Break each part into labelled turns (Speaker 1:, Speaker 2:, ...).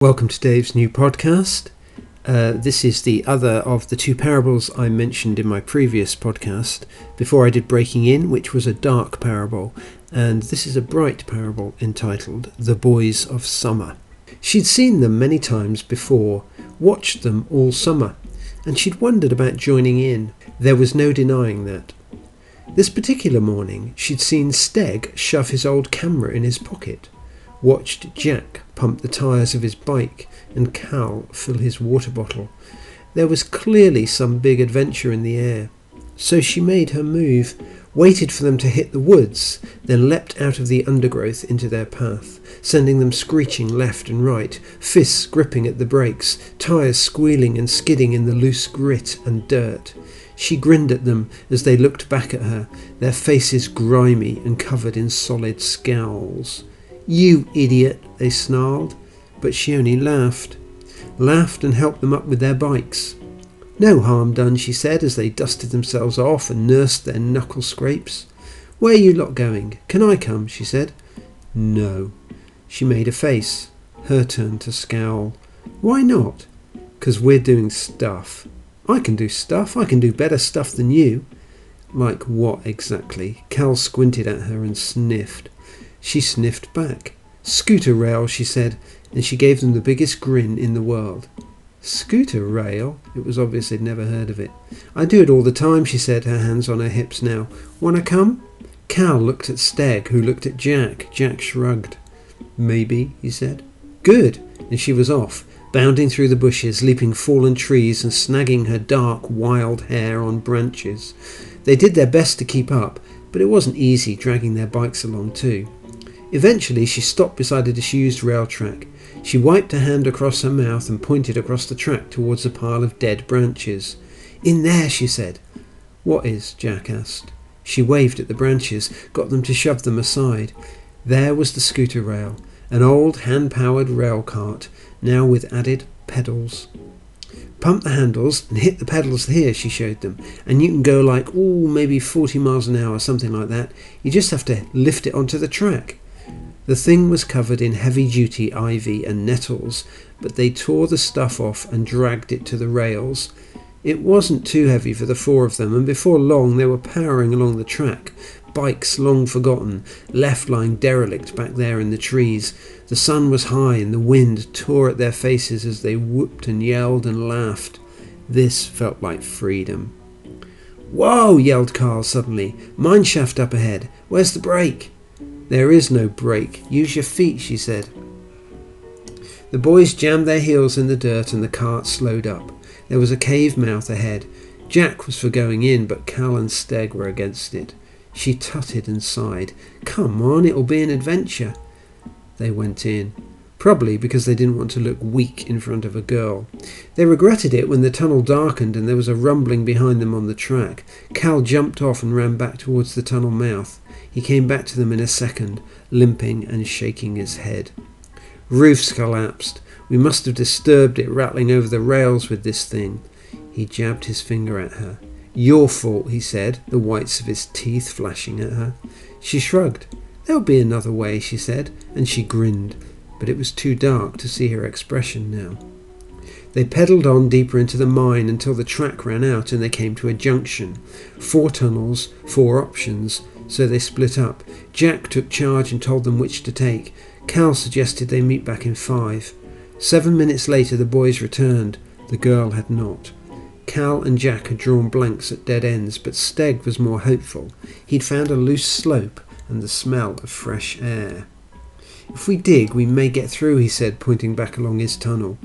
Speaker 1: Welcome to Dave's new podcast. This is the other of the two parables I mentioned in my previous podcast before I did Breaking In, which was a dark parable, and this is a bright parable entitled The Boys of Summer. She'd seen them many times before, watched them all summer, and she'd wondered about joining in. There was no denying that. This particular morning she'd seen Steg shove his old camera in his pocket, watched Jack pump the tyres of his bike and Cal fill his water bottle. There was clearly some big adventure in the air. So she made her move, waited for them to hit the woods, then leapt out of the undergrowth into their path, sending them screeching left and right, fists gripping at the brakes, tyres squealing and skidding in the loose grit and dirt. She grinned at them as they looked back at her, their faces grimy and covered in solid scowls. "You idiot," they snarled, but she only laughed and helped them up with their bikes. "No harm done," she said as they dusted themselves off and nursed their knuckle scrapes. "Where are you lot going? Can I come?" she said. "No." She made a face, her turn to scowl. "Why not?" "'Cause we're doing stuff." "I can do stuff. I can do better stuff than you." "Like what exactly?" Cal squinted at her and sniffed. She sniffed back. "Scooter rail," she said, and she gave them the biggest grin in the world. Scooter rail? It was obvious they'd never heard of it. "I do it all the time," she said, her hands on her hips now. "Wanna come?" Cal looked at Steg, who looked at Jack. Jack shrugged. "Maybe," he said. "Good," and she was off, bounding through the bushes, leaping fallen trees and snagging her dark, wild hair on branches. They did their best to keep up, but it wasn't easy dragging their bikes along too. Eventually she stopped beside a disused rail track. She wiped a hand across her mouth and pointed across the track towards a pile of dead branches. "In there," she said. "What is?" Jack asked. She waved at the branches, got them to shove them aside. There was the scooter rail, an old hand-powered rail cart, now with added pedals. "Pump the handles and hit the pedals here," she showed them, "and you can go like, maybe 40 miles an hour, something like that. You just have to lift it onto the track." The thing was covered in heavy-duty ivy and nettles, but they tore the stuff off and dragged it to the rails. It wasn't too heavy for the four of them, and before long they were powering along the track, bikes long forgotten, left lying derelict back there in the trees. The sun was high and the wind tore at their faces as they whooped and yelled and laughed. This felt like freedom. "Whoa!" yelled Carl suddenly. "Mine shaft up ahead. Where's the brake?" "There is no brake. Use your feet," she said. The boys jammed their heels in the dirt and the cart slowed up. There was a cave mouth ahead. Jack was for going in, but Cal and Steg were against it. She tutted and sighed. "Come on, it'll be an adventure." They went in, probably because they didn't want to look weak in front of a girl. They regretted it when the tunnel darkened and there was a rumbling behind them on the track. Cal jumped off and ran back towards the tunnel mouth. He came back to them in a second, limping and shaking his head. "Roof's collapsed. We must have disturbed it rattling over the rails with this thing." He jabbed his finger at her. "Your fault," he said, the whites of his teeth flashing at her. She shrugged. "There'll be another way," she said, and she grinned, but it was too dark to see her expression now. They pedalled on deeper into the mine until the track ran out and they came to a junction. 4 tunnels, 4 options, so they split up. Jack took charge and told them which to take. Cal suggested they meet back in 5. 7 minutes later the boys returned. The girl had not. Cal and Jack had drawn blanks at dead ends, but Steg was more hopeful. He'd found a loose slope and the smell of fresh air. "If we dig, we may get through," he said, pointing back along his tunnel.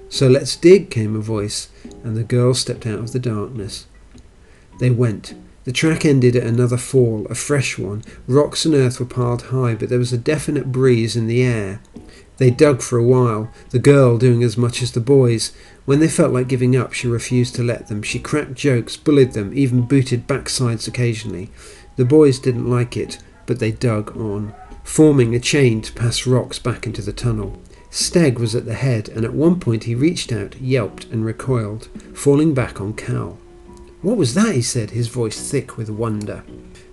Speaker 1: "So let's dig," came a voice, and the girl stepped out of the darkness. They went. The track ended at another fall, a fresh one. Rocks and earth were piled high, but there was a definite breeze in the air. They dug for a while, the girl doing as much as the boys. When they felt like giving up, she refused to let them. She cracked jokes, bullied them, even booted backsides occasionally. The boys didn't like it, but they dug on, forming a chain to pass rocks back into the tunnel. Steg was at the head, and at one point he reached out, yelped and recoiled, falling back on Cal. "What was that?" he said, his voice thick with wonder.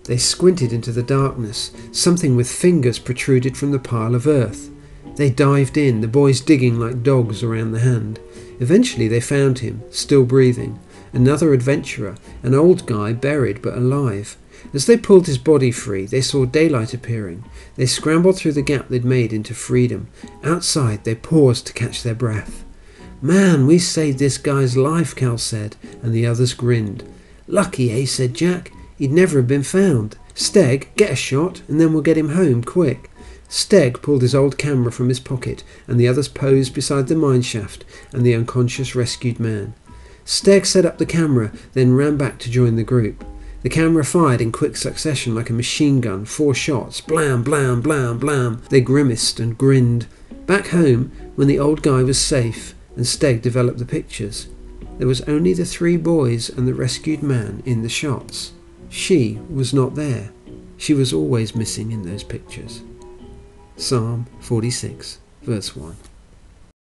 Speaker 1: They squinted into the darkness. Something with fingers protruded from the pile of earth. They dived in, the boys digging like dogs around the hand. Eventually they found him, still breathing. Another adventurer, an old guy buried but alive. As they pulled his body free, they saw daylight appearing. They scrambled through the gap they'd made into freedom. Outside, they paused to catch their breath. "Man, we saved this guy's life," Cal said, and the others grinned. "Lucky, eh?" said Jack. "He'd never have been found. Steg, get a shot, and then we'll get him home, quick." Steg pulled his old camera from his pocket, and the others posed beside the mine shaft and the unconscious rescued man. Steg set up the camera, then ran back to join the group. The camera fired in quick succession like a machine gun, 4 shots, blam, blam, blam, blam. They grimaced and grinned. Back home, when the old guy was safe, and Steg developed the pictures, there was only the 3 boys and the rescued man in the shots. She was not there. She was always missing in those pictures. Psalm 46, verse 1.